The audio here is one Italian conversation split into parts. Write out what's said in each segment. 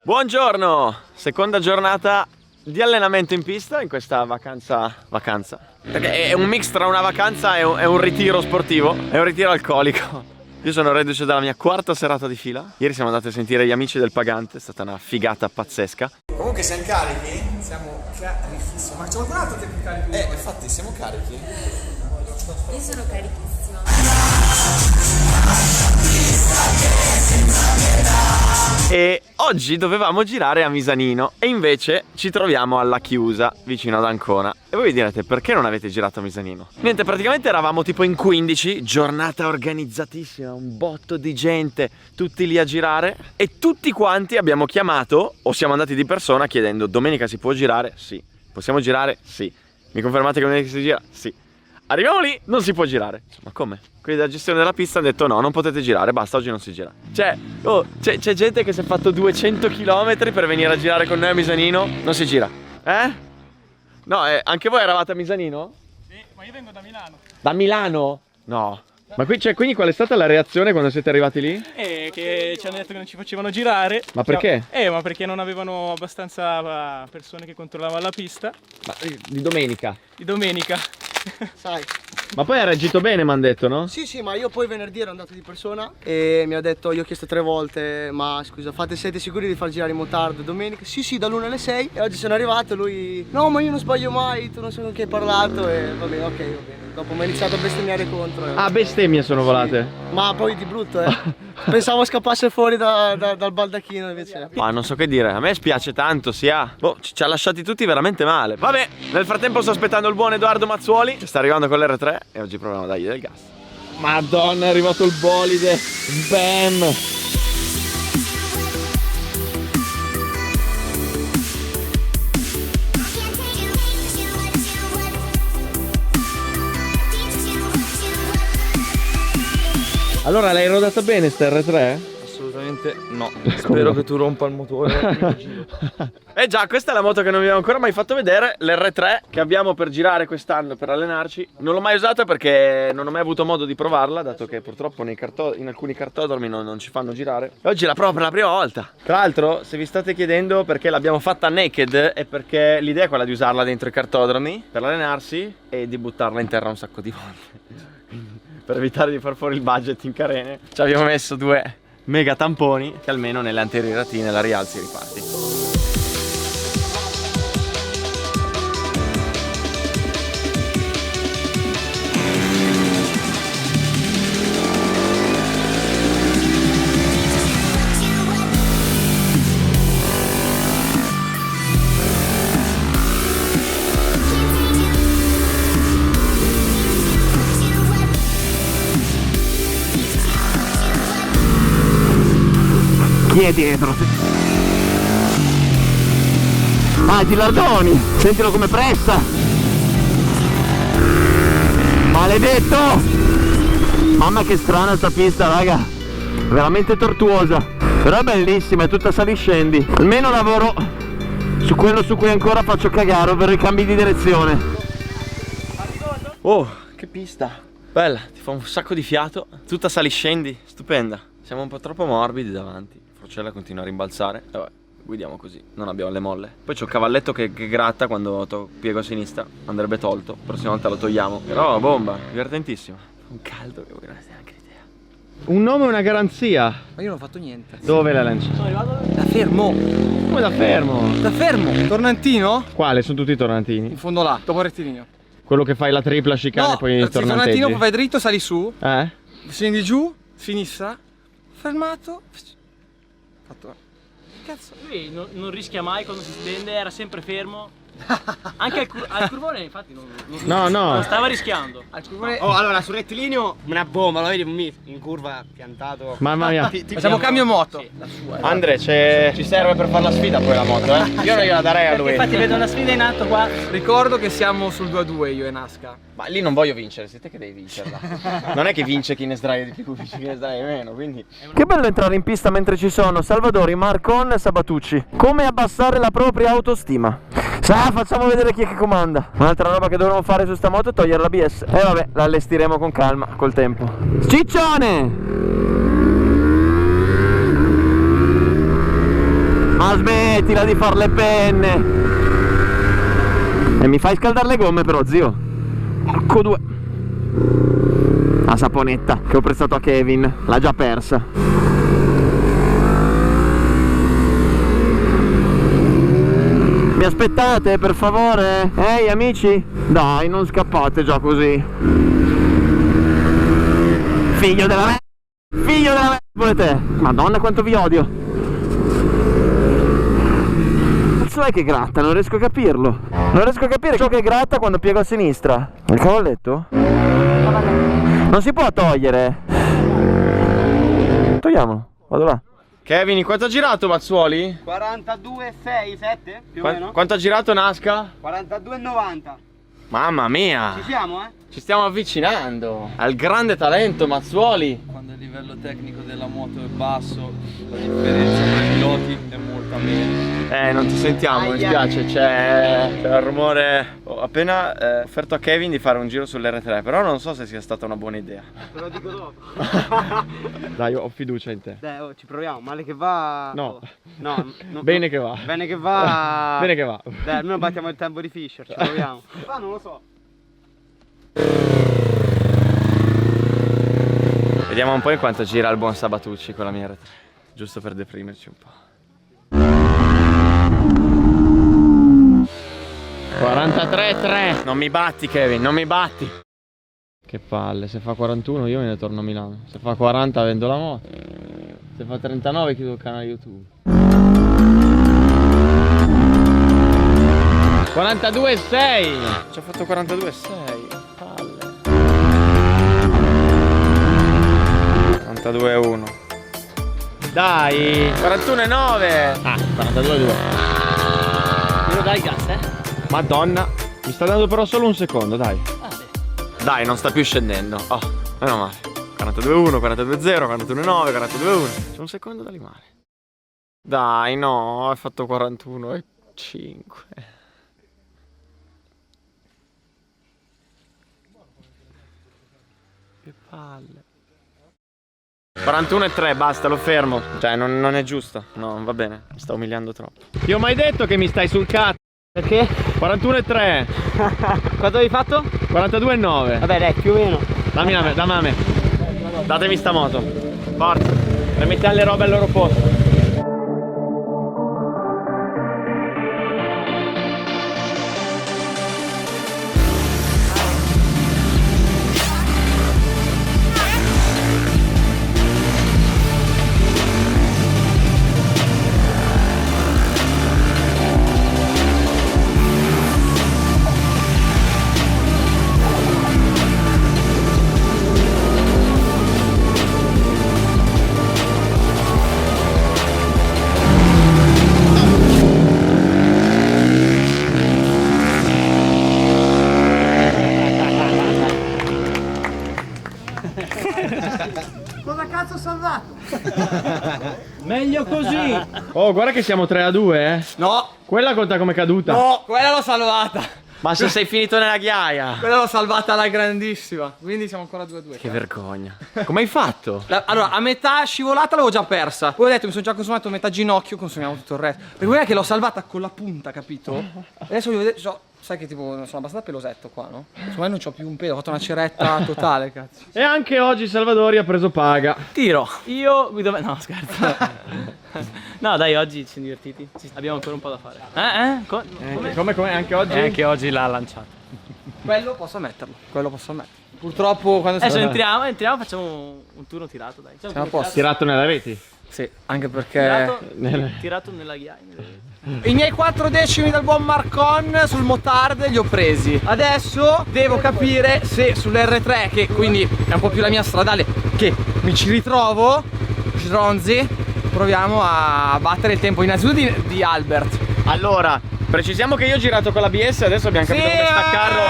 Buongiorno, seconda giornata di allenamento in pista in questa vacanza. Perché è un mix tra una vacanza e un ritiro sportivo, è un ritiro alcolico. Io sono reduce dalla mia quarta serata di fila. Ieri siamo andati a sentire gli amici del Pagante, è stata una figata pazzesca. Comunque siamo carichi? Siamo carichissimi. Ma c'è qualcun altro che è più carico? Infatti siamo carichi? Io sono carichissima. E oggi dovevamo girare a Misanino e invece ci troviamo alla Chiusa, vicino ad Ancona. E voi vi direte, perché non avete girato a Misanino? Niente, praticamente eravamo tipo in 15, giornata organizzatissima, un botto di gente, tutti lì a girare. E tutti quanti abbiamo chiamato, o siamo andati di persona chiedendo: domenica si può girare? Sì. Possiamo girare? Sì. Mi confermate che domenica si gira? Sì. Arriviamo lì, non si può girare. Ma come? Quelli della gestione della pista hanno detto: no, non potete girare, basta, oggi non si gira. Cioè, c'è gente che si è fatto 200 km per venire a girare con noi a Misanino. Non si gira. No, anche voi eravate a Misanino? Sì, ma io vengo da Milano. Da Milano? No. Ma quindi qual è stata la reazione quando siete arrivati lì? Che ci hanno detto che non ci facevano girare. Ma perché? Ma perché non avevano abbastanza persone che controllavano la pista. Ma di domenica? Di domenica. Sai. Ma poi ha reagito bene, mi hanno detto, no? Sì, ma io poi venerdì ero andato di persona e mi ha detto, io ho chiesto 3 volte: ma scusa, siete sicuri di far girare in motardo domenica? Sì, dall'1 alle 6. E oggi sono arrivato e lui: no, ma io non sbaglio mai, tu non sai con chi hai parlato. E va bene, ok, va bene. Dopo mi ha iniziato a bestemmiare contro. Ah, bestemmie sono volate? Sì. Ma poi di brutto, Pensavo scappasse fuori dal baldacchino invece. Ma non so che dire, a me spiace tanto, ci ha lasciati tutti veramente male. Vabbè, nel frattempo sto aspettando il buon Edoardo Mazzuoli, che sta arrivando con l'R3 e oggi proviamo a dargli del gas. Madonna, è arrivato il bolide. Bam! Allora, l'hai rodata bene sta R3? Assolutamente no. Spero che tu rompa il motore. Già, questa è la moto che non vi avevo ancora mai fatto vedere, l'R3 che abbiamo per girare quest'anno, per allenarci. Non l'ho mai usata perché non ho mai avuto modo di provarla, dato che purtroppo in alcuni cartodromi non ci fanno girare. E oggi la provo per la prima volta. Tra l'altro, se vi state chiedendo perché l'abbiamo fatta naked, è perché l'idea è quella di usarla dentro i cartodromi per allenarsi e di buttarla in terra un sacco di volte. Per evitare di far fuori il budget in carene, ci abbiamo messo 2 mega tamponi che almeno nelle anteriratine la rialzi e riparti. Chi è dietro? Ah, Gilardoni! Sentilo come pressa! Maledetto! Mamma che strana sta pista, raga! Veramente tortuosa! Però è bellissima, è tutta saliscendi. Almeno lavoro su quello su cui ancora faccio cagare, ovvero i cambi di direzione. Oh, che pista! Bella, ti fa un sacco di fiato. Tutta saliscendi, stupenda. Siamo un po' troppo morbidi davanti. Procella continua a rimbalzare. E vabbè, guidiamo così, non abbiamo le molle. Poi c'ho il cavalletto che gratta quando piego a sinistra. Andrebbe tolto, la prossima volta lo togliamo. Però bomba, divertentissimo. Un caldo che voi non avete neanche idea. Un nome e una garanzia. Ma io non ho fatto niente. Dove l'hai lanciato? Sono arrivato da fermo. Come da fermo? Da fermo. Tornantino? Quale? Sono tutti i tornantini? In fondo là, dopo il rettilineo. Quello che fai la tripla chicane e poi il tornanteggi? Tornantino, poi vai dritto, sali su. Scendi giù, sinistra, fermato. Fatto. Cazzo, lui non rischia mai quando si stende, era sempre fermo. Anche al curvone infatti non stava rischiando. Al curvone... Oh, allora sul rettilineo una bomba, lo vedi in curva piantato. Mamma mia. Facciamo cambio moto. Sì, la sua. Andre, ci serve per fare la sfida poi la moto, Io non gliela darei a lui. Infatti vedo una sfida in atto qua. Ricordo che siamo sul 2-2 io e Nasca. Ma lì non voglio vincere, siete che devi vincerla. Non è che vince chi ne sdraia di più, vince chi ne sdraia di meno, quindi. Che bello entrare in pista mentre ci sono Salvadori, Marcon e Sabatucci. Come abbassare la propria autostima. Facciamo vedere chi è che comanda. Un'altra roba che dovremmo fare su sta moto è togliere l'ABS. E vabbè, la allestiremo con calma, col tempo. Ciccione! Ma smettila di far le penne. E mi fai scaldare le gomme però, zio. Porco due. La saponetta che ho prestato a Kevin, l'ha già persa. Mi aspettate per favore? Ehi amici? Dai, non scappate già così. Figlio della me... Figlio della me... volete? Madonna quanto vi odio. Cazzo è che gratta? Non riesco a capirlo. Non riesco a capire ciò che gratta quando piego a sinistra. Il cavalletto? Non si può togliere. Togliamolo, vado là. Kevin, quanto ha girato Mazzuoli? 42,6, 7 più o meno. Quanto ha girato Nasca? 42,90. Mamma mia! Ci siamo, eh? Ci stiamo avvicinando al grande talento Mazzuoli. Quando il livello tecnico della moto è basso, la differenza tra i piloti è molta meno. Non ti sentiamo, mi spiace, c'è il rumore. Ho appena offerto a Kevin di fare un giro sull'R3, però non so se sia stata una buona idea. Te lo dico dopo. Dai, ho fiducia in te. Dai, ci proviamo. Male che va. No. No. Bene che va. Bene che va. Bene che va. Dai, almeno battiamo il tempo di Fischer, ci proviamo. Ma non lo so. Vediamo un po' in quanto gira il buon Sabatucci con la mia R3, giusto per deprimerci un po'. 43,3. Non mi batti Kevin, non mi batti. Che palle, se fa 41 io me ne torno a Milano. Se fa 40 vendo la moto. Se fa 39 chiudo il canale YouTube. 42,6. Ci ho fatto 42,6. Palle. 42,1. Dai, 41,9. Ah, 42,2. Lo dai il gas, eh? Madonna, mi sta dando però solo un secondo, dai. Ah, beh. Dai, non sta più scendendo. Oh, meno male. 42,1, 42,0, 41,9, 42,1. C'è un secondo da limare. Dai, no, hai fatto 41,5. Che palle. 41,3, basta, lo fermo. Cioè, non è giusto. No, va bene, mi sta umiliando troppo. Ti ho mai detto che mi stai sul cazzo? Perché? 41,3. Quanto hai fatto? 42,9. Vabbè, dai, più o meno. Dammi a me. Datemi sta moto. Forza. Rimettiamo le robe al loro posto. Cosa cazzo ho salvato? Meglio così. Oh, guarda che siamo 3-2, eh. No, Quella conta come caduta. no, quella l'ho salvata. Ma se sei finito nella ghiaia. Quella l'ho salvata alla grandissima. Quindi siamo ancora 2-2. Che vergogna. Come hai fatto? Allora, a metà scivolata l'avevo già persa. Poi ho detto, mi sono già consumato metà ginocchio, consumiamo tutto il resto. Perché quella che l'ho salvata con la punta, capito? Adesso voglio vedere, sai che tipo sono abbastanza pelosetto qua, no? Secondo me non c'ho più un pelo, ho fatto una ceretta totale, cazzo. E anche oggi Salvadori ha preso paga. Tiro. Io guido me. No, scherzo. No, dai, oggi ci siamo divertiti. Abbiamo ancora un po' da fare. Come anche oggi? Anche oggi l'ha lanciato. Quello posso metterlo, quello posso metterlo. Purtroppo quando Adesso entriamo, facciamo un turno tirato, dai. siamo a posto. Tirato nelle reti. Sì, anche perché Tirato nella ghiaia. i miei 4 decimi dal buon Marcon sul motard li ho presi. Adesso devo capire se sull'R3, che quindi è un po' più la mia stradale, che mi ci ritrovo, Stronzi, proviamo a battere il tempo innanzitutto di Albert. Allora, precisiamo che io ho girato con l'ABS, adesso abbiamo capito come staccarlo.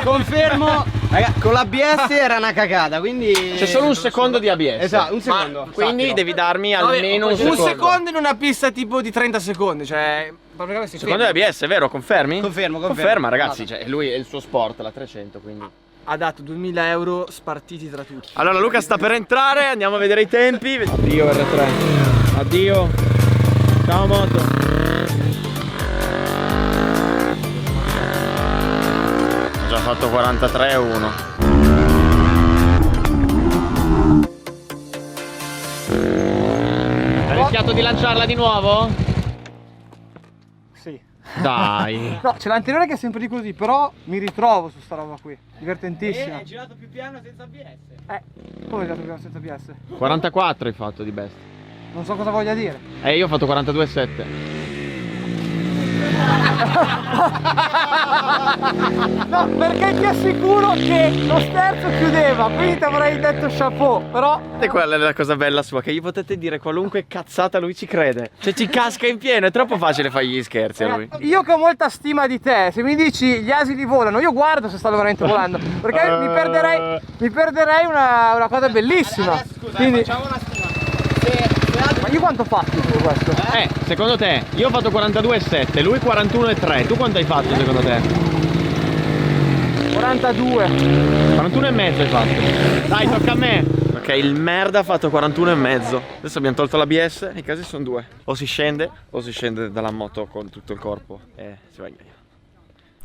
Confermo. Raga, con l'ABS era una cagata, quindi C'è solo un secondo di ABS. Esatto, un secondo. Quindi devi darmi almeno un secondo. Un secondo in una pista tipo di 30 secondi, cioè Secondo di ABS, vero? Confermi? Confermo. Conferma, ragazzi, cioè, lui è il suo sport, la 300, quindi ha dato 2000 euro spartiti tra tutti. Allora Luca sta per entrare, andiamo a vedere i tempi. Addio R3. Addio. Ciao moto. Ho già fatto 43,1. Hai rischiato di lanciarla di nuovo? Sì. Dai. No, c'è l'anteriore che è sempre di così, però mi ritrovo su sta roba qui. Divertentissima. Hai girato più piano senza ABS. Come hai dato prima senza ABS? 44 hai fatto di best. Non so cosa voglia dire. Io ho fatto 42,7. No, perché ti assicuro che lo sterzo chiudeva, quindi ti avrei detto chapeau, però... E quella è la cosa bella sua, che gli potete dire qualunque cazzata, lui ci crede. Cioè ci casca in pieno, è troppo facile fargli gli scherzi a lui. Io che ho molta stima di te, se mi dici gli asini volano, io guardo se stanno veramente volando, perché mi perderei una cosa bellissima. Quindi... Facciamo una stima. Ma io quanto ho fatto tutto questo? Secondo te, io ho fatto 42,7, lui 41,3, tu quanto hai fatto secondo te? 42. 41,5 hai fatto. Dai, tocca a me. Ok, il merda ha fatto 41,5. Adesso abbiamo tolto l'ABS, i casi sono due. O si scende dalla moto con tutto il corpo e si va via.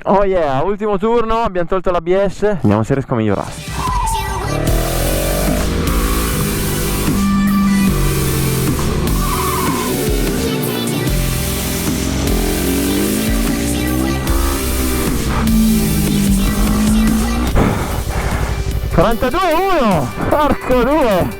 Oh yeah, ultimo turno, abbiamo tolto l'ABS. Andiamo se riesco a migliorarsi. Porco due!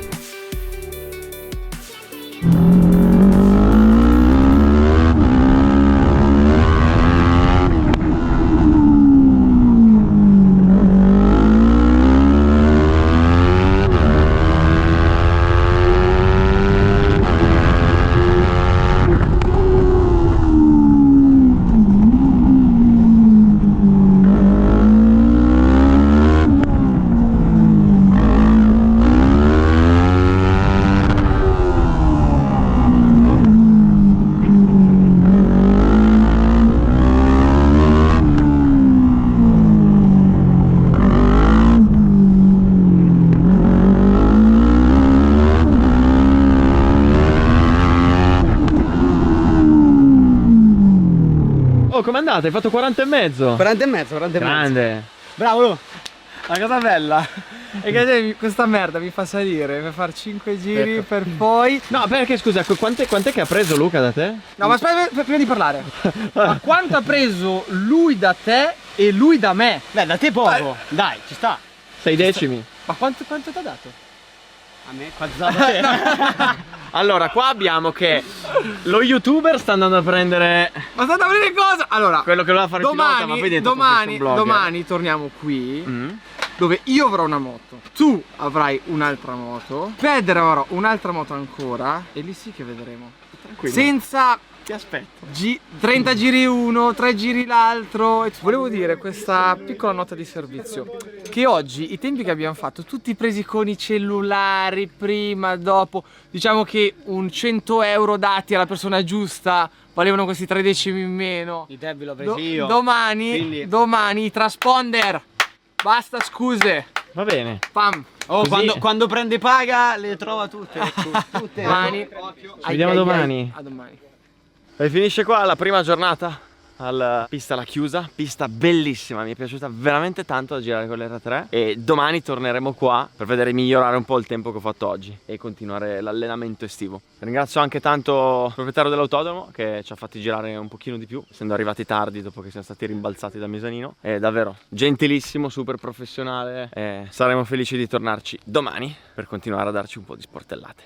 Oh, com'è andata? Hai fatto 40,5? 40,5. Grande. Bravo! La cosa bella è che questa merda mi fa salire per fare 5 giri per poi... No, perché scusa, quant'è che ha preso Luca da te? No, ma aspetta, prima di parlare. Ma quanto ha preso lui da te e lui da me? Beh, da te poco. Dai, ci sta. 6 decimi. Ma quanto ti ha dato? A me? Quanto da te? Allora, qua abbiamo che lo youtuber sta andando a prendere... Ma state a vedere cosa? Allora, quello che voleva fare il pilota, ma poi dentro domani torniamo qui, dove io avrò una moto, tu avrai un'altra moto, Pedro avrà un'altra moto ancora, e lì sì che vedremo. Tranquillo. Senza... Ti aspetto. 30 giri uno, 3 giri l'altro. Volevo dire questa piccola nota di servizio, che oggi i tempi che abbiamo fatto, tutti presi con i cellulari, prima, dopo, diciamo che un 100 euro dati alla persona giusta valevano questi 3 decimi in meno. I tempi l'ho presi io. Domani i transponder, basta scuse. Va bene. Pam. Oh, quando prende paga le trova tutte. Tutte. Domani. Ci vediamo domani. A domani. E finisce qua la prima giornata alla pista La Chiusa, pista bellissima, mi è piaciuta veramente tanto da girare con l'R3 e domani torneremo qua per vedere migliorare un po' il tempo che ho fatto oggi e continuare l'allenamento estivo. Ringrazio anche tanto il proprietario dell'autodromo che ci ha fatti girare un pochino di più, essendo arrivati tardi dopo che siamo stati rimbalzati da Mesanino. È davvero gentilissimo, super professionale e saremo felici di tornarci domani per continuare a darci un po' di sportellate.